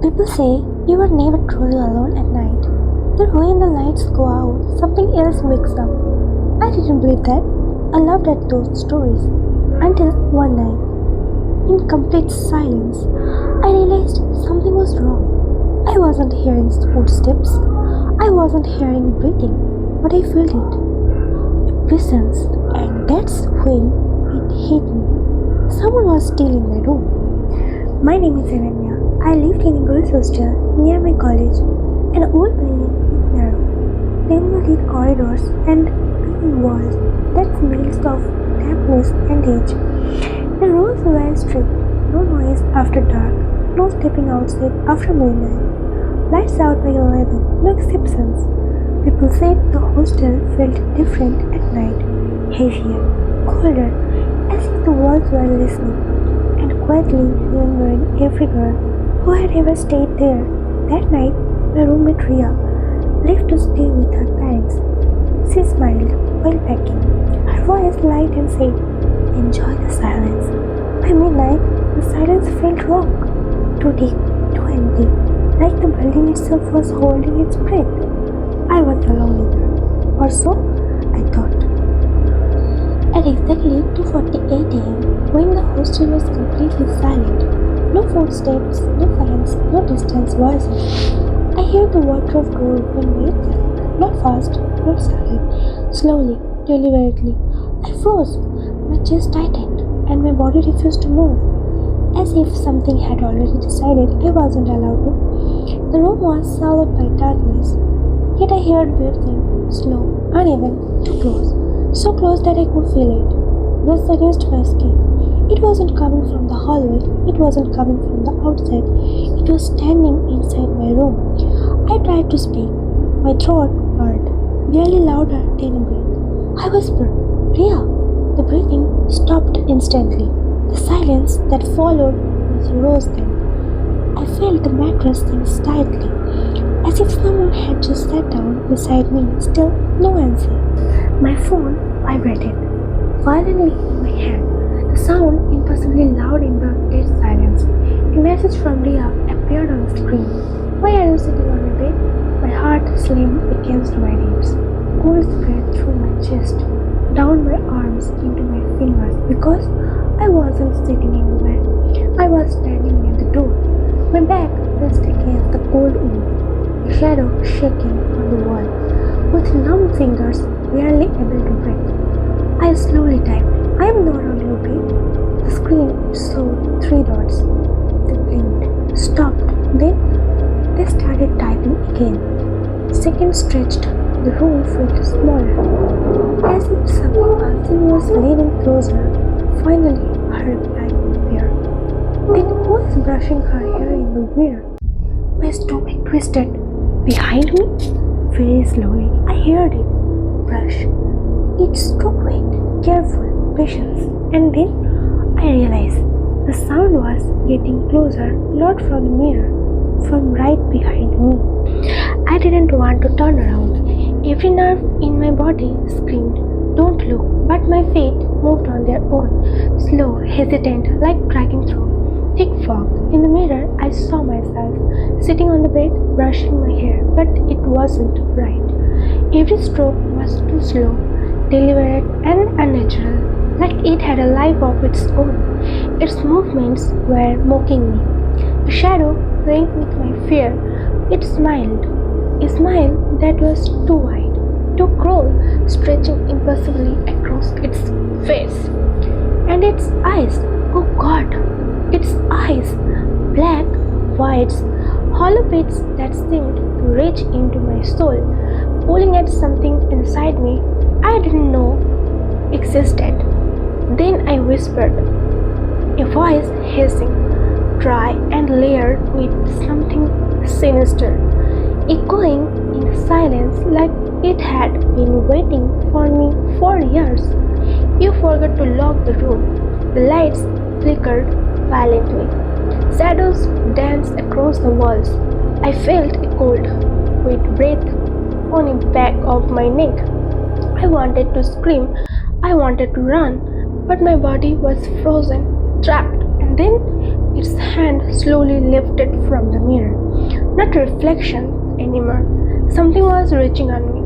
People say you are never truly alone at night. That when the lights go out, something else wakes up. I didn't believe that. I laughed at those stories. Until one night, in complete silence, I realized something was wrong. I wasn't hearing footsteps. I wasn't hearing breathing, but I felt it. A presence, and that's when it hit me. Someone was still in my room. My name is Ananya. I lived in a girls' hostel near my college, an old building with narrow, dimly lit corridors and hanging walls that smelled of dampness and age. The rules were strict: no noise after dark, no stepping outside after midnight, lights out by 11, no exceptions. People said the hostel felt different at night, heavier, colder, as if the walls were listening, and quietly remembering every girl who had ever stayed there. That night, my roommate Ria left to stay with her parents. She smiled while packing, her voice light and said, "Enjoy the silence." By midnight, the silence felt wrong, too deep, too empty, like the building itself was holding its breath. I was alone either, or so I thought. At exactly 2:48 a.m., when the hostel was completely silent, no footsteps, no fans, no distant voices, I heard the wardrobe door open by itself, not fast, not sudden, slowly, deliberately. I froze, my chest tightened, and my body refused to move, as if something had already decided I wasn't allowed to. The room was surrounded by darkness, yet I heard breathing, slow, uneven, too close, so close that I could feel it, brushed against my skin. It wasn't coming from the hallway, it wasn't coming from the outside, it was standing inside my room. I tried to speak, my throat hurt, barely louder than a breath. I whispered, "Ria." The breathing stopped instantly. The silence that followed was rose then. I felt the mattress things tightly, as if someone had just sat down beside me. Still, no answer. My phone vibrated violently in my hand. The sound impossibly loud in the dead silence. A message from Ria appeared on the screen. "Why are you sitting on my bed?" My heart slammed against my ribs. Cold spread through my chest, down my arms into my fingers, because I wasn't sitting anywhere. I was standing near the door, my back pressed against the cold wood, a shadow shaking on the wall, with numb fingers barely able to breathe. I slowly typed, "I am not on your bed." The screen showed three dots. They blinked, stopped, then they started typing again. Seconds stretched, the room felt smaller, as if something unseen was leaning closer. Finally, her reply appeared. Then who was brushing her hair in the mirror? My stomach twisted. Behind me? Very slowly, I heard it. Brush. It struck weight, careful, patience, and then I realized the sound was getting closer, not from the mirror, from right behind me. I didn't want to turn around. Every nerve in my body screamed, "Don't look," but my feet moved on their own, slow, hesitant, like dragging through thick fog. In the mirror, I saw myself sitting on the bed, brushing my hair, but it wasn't right. Every stroke was too slow, deliberate, and unnatural, like it had a life of its own. Its movements were mocking me. A shadow playing with my fear. It smiled, a smile that was too wide, too cruel, stretching impossibly across its face. And its eyes, oh God, its eyes, black, white, hollow pits that seemed to reach into my soul, pulling at something inside me I didn't know existed. Then I whispered, a voice hissing, dry and layered with something sinister, echoing in the silence like it had been waiting for me for years. "You forgot to lock the room." The lights flickered violently. Shadows danced across the walls. I felt a cold, wet breath on the back of my neck. I wanted to scream, I wanted to run, but my body was frozen, trapped, and then its hand slowly lifted from the mirror. Not reflection anymore. Something was reaching on me.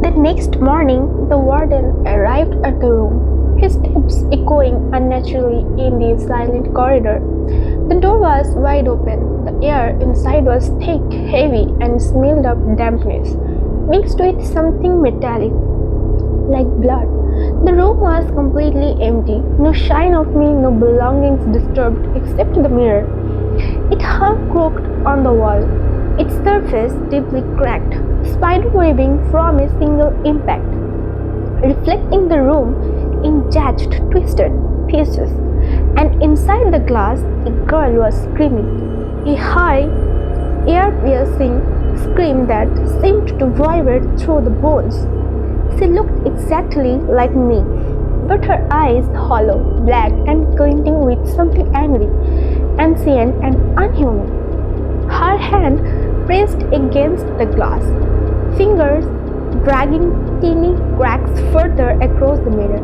The next morning, the warden arrived at the room, his steps echoing unnaturally in the silent corridor. The door was wide open. The air inside was thick, heavy, and smelled of dampness, mixed with something metallic, like blood. The room was completely empty. No sign of me, no belongings disturbed except the mirror. It hung crooked on the wall, its surface deeply cracked, spider webbing from a single impact, reflecting the room in jagged, twisted pieces. And inside the glass, a girl was screaming, a high, ear-piercing scream that seemed to vibrate through the bones. She looked exactly like me, but her eyes hollow, black, and glinting with something angry, ancient, and unhuman. Her hand pressed against the glass, fingers dragging teeny cracks further across the mirror.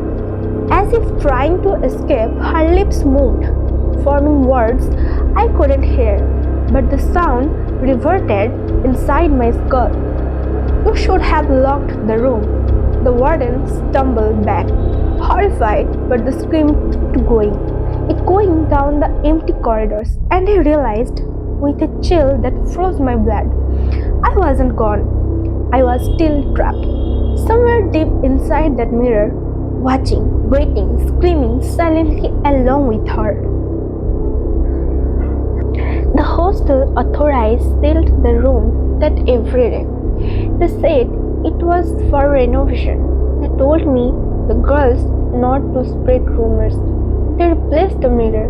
As if trying to escape, her lips moved, forming words I couldn't hear, but the sound reverted inside my skull. You should have locked the room. The warden stumbled back, horrified, but the scream kept going, echoing down the empty corridors, and I realized, with a chill that froze my blood, I wasn't gone. I was still trapped, somewhere deep inside that mirror, watching, waiting, screaming silently along with her. The hostel authorities sealed the room that every day. They said it was for renovation. They told me, the girls, not to spread rumors. They replaced the mirror.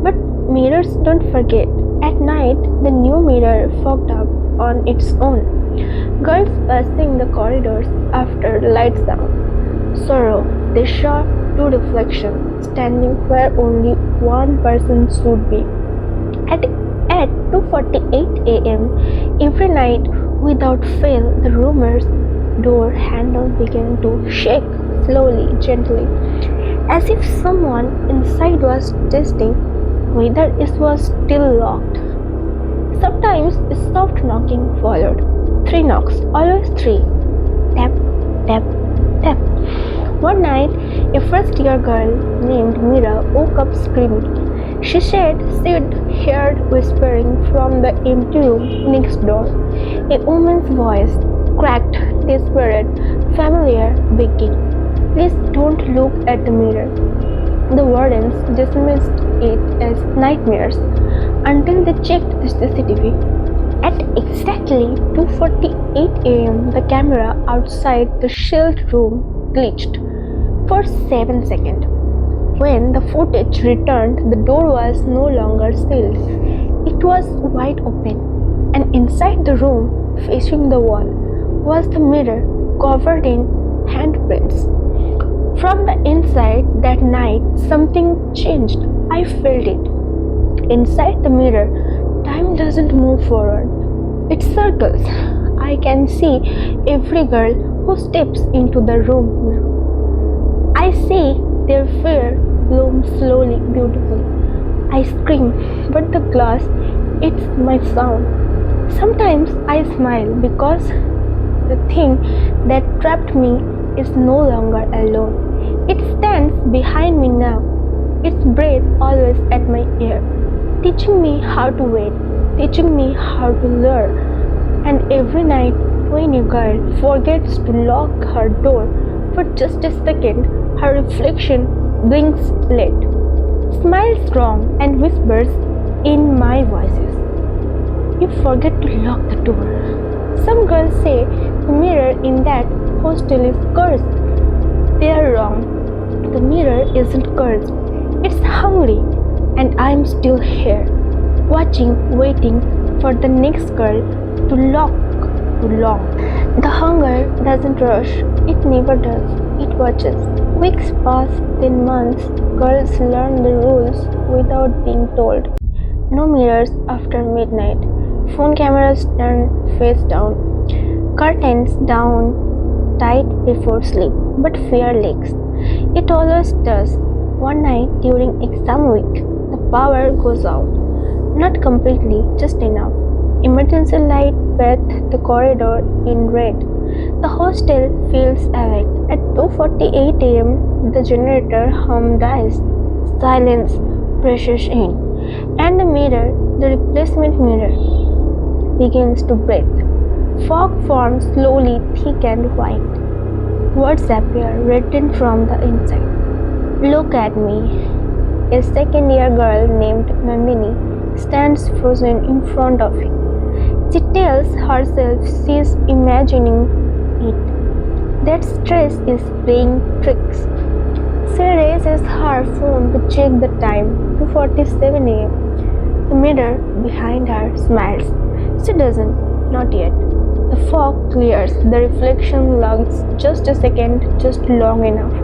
But mirrors don't forget. At night, the new mirror fogged up on its own. Girls passing the corridors after the lights down. Sorrow, they saw two reflections standing where only one person should be. At 2:48 a.m. every night, without fail, the room's door handle began to shake slowly, gently, as if someone inside was testing whether it was still locked. Sometimes a soft knocking followed. 3 knocks, always 3. Tap, tap, tap. One night, a first-year girl named Mira woke up screaming. She said she'd heard whispering from the empty room next door. A woman's voice, cracked, desperate, familiar, begging, "Please don't look at the mirror." The wardens dismissed it as nightmares until they checked the CCTV. At exactly 2:48 a.m., the camera outside the sealed room glitched for 7 seconds. When the footage returned, the door was no longer sealed. It was wide open, and inside the room, facing the wall, was the mirror covered in handprints. From the inside that night, something changed. I felt it. Inside the mirror, time doesn't move forward. It circles. I can see every girl who steps into the room now. I see their fear bloom slowly, beautifully. I scream, but the glass, it's my sound. Sometimes I smile because the thing that trapped me is no longer alone. It stands behind me now, its breath always at my ear, teaching me how to wait, teaching me how to learn. And every night, when a girl forgets to lock her door for just a second, her reflection blinks late, smiles strong, and whispers in my voices, "You forget to lock the door." Some girls say the mirror in that hostel is cursed. They are wrong. The mirror isn't cursed. It's hungry, and I'm still here, watching, waiting for the next girl to lock too long. The hunger doesn't rush. It never does. It watches. Weeks pass, then months. Girls learn the rules without being told. No mirrors after midnight. Phone cameras turn face down. Curtains down tight before sleep. But fear leaks. It always does. One night during exam week, the power goes out. Not completely, just enough. Emergency light bathed the corridor in red. The hostel feels awake. At 2:48 a.m., the generator hum dies. Silence presses in, and the mirror, the replacement mirror, begins to breathe. Fog forms slowly, thick and white. Words appear, written from the inside. Look at me. A second-year girl named Nandini stands frozen in front of him. She tells herself she's imagining it, that stress is playing tricks. She raises her phone to check the time, 2:47 a.m. The mirror behind her smiles. She doesn't, not yet. The fog clears, the reflection lags just a second, just long enough.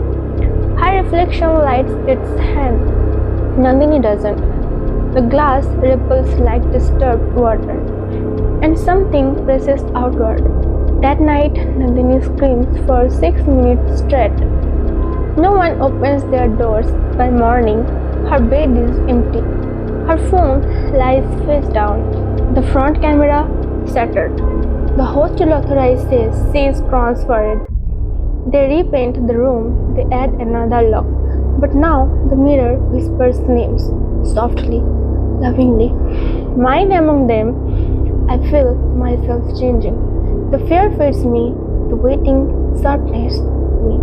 Her reflection lights its hand. Nandini doesn't. The glass ripples like disturbed water, and something presses outward. That night, Nandini screams for 6 minutes straight. No one opens their doors. By morning, her bed is empty. Her phone lies face down. The front camera shattered. The hostel authorities says she is transferred. They repaint the room, they add another lock. But now the mirror whispers names, softly, lovingly. Mine among them. I feel myself changing. The fear feeds me, the waiting sadness me.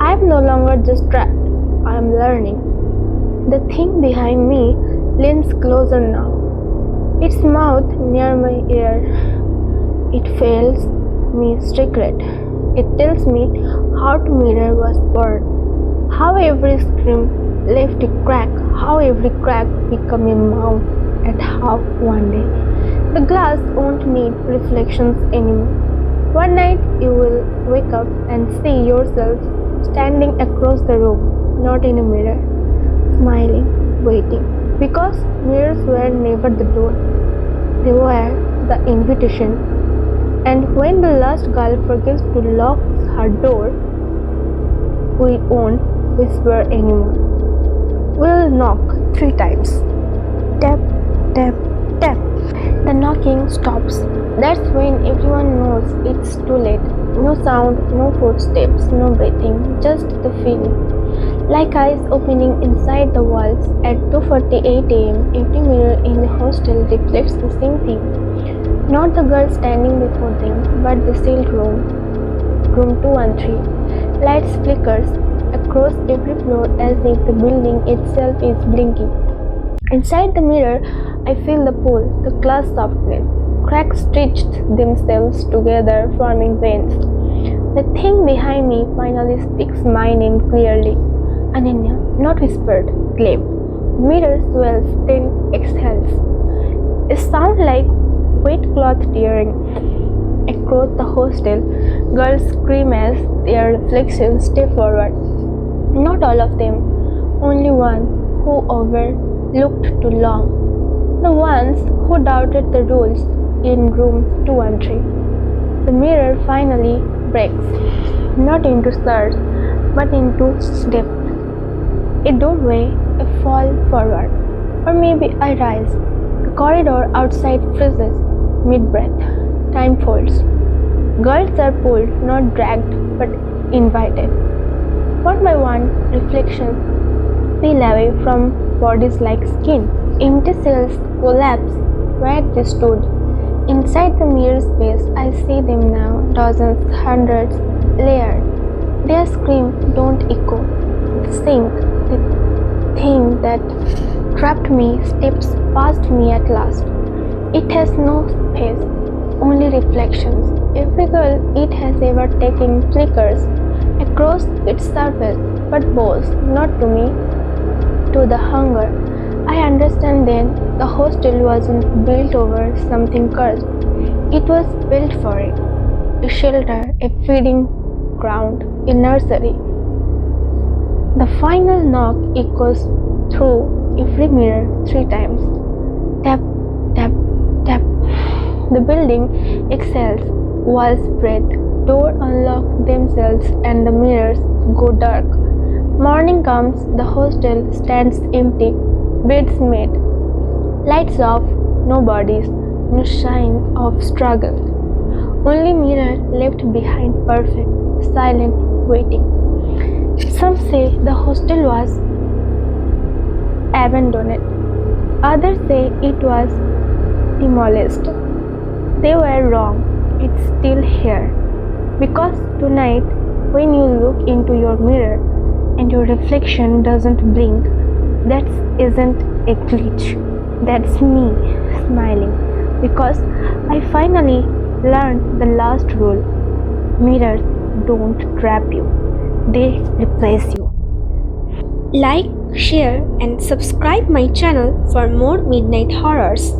I am no longer just trapped, I am learning. The thing behind me leans closer now. Its mouth near my ear. It fails me secret. It tells me how the mirror was born, how every scream left a crack, how every crack became a mouth, and how one day the glass won't need reflections anymore. One night you will wake up and see yourself standing across the room, not in a mirror, smiling, waiting. Because mirrors were never the door, they were the invitation. And when the last girl forgets to lock her door, we won't whisper anymore. We'll knock 3 times. Tap, tap, tap. The knocking stops. That's when everyone knows it's too late. No sound, no footsteps, no breathing, just the feeling. Like eyes opening inside the walls at 2:48 a.m., every mirror in the hostel reflects the same thing. Not the girl standing before them, but the sealed room. Room 213. Lights flickers across every floor as if the building itself is blinking. Inside the mirror, I feel the pull, the glass softness. Cracks stitched themselves together, forming veins. The thing behind me finally speaks my name clearly. Ananya, not whispered, claim. Mirror swells, then exhales. A sound like wet cloth tearing. Across the hostel, girls scream as their reflections step forward. Not all of them, only one who overlooked too long. The ones who doubted the rules in room 213. The mirror finally breaks, not into surge, but into step. A doorway, a fall forward, or maybe I rise. The corridor outside freezes, mid-breath. Time folds. Girls are pulled, not dragged, but invited. One by one, reflections peel away from bodies like skin. Empty cells collapse where they stood. Inside the mirror space, I see them now, dozens, hundreds, layered. Their scream don't echo. They sink. The thing that trapped me steps past me at last. It has no face, only reflections. Every girl it has ever taken flickers across its surface, but bows not to me, to the hunger. I understand then the hostel wasn't built over something cursed. It was built for it. A shelter, a feeding ground, a nursery. The final knock echoes through every mirror 3 times. Tap, tap, tap. The building exhales, walls breathe, doors unlock themselves and the mirrors go dark. Morning comes, the hostel stands empty, beds made, lights off, no bodies, no sign of struggle. Only mirror left behind, perfect, silent, waiting. Some say the hostel was abandoned, others say it was demolished. They were wrong, it's still here. Because tonight, when you look into your mirror and your reflection doesn't blink, that isn't a glitch. That's me smiling. Because I finally learned the last rule: mirrors don't trap you, they replace you. Like, share, and subscribe my channel for more midnight horrors.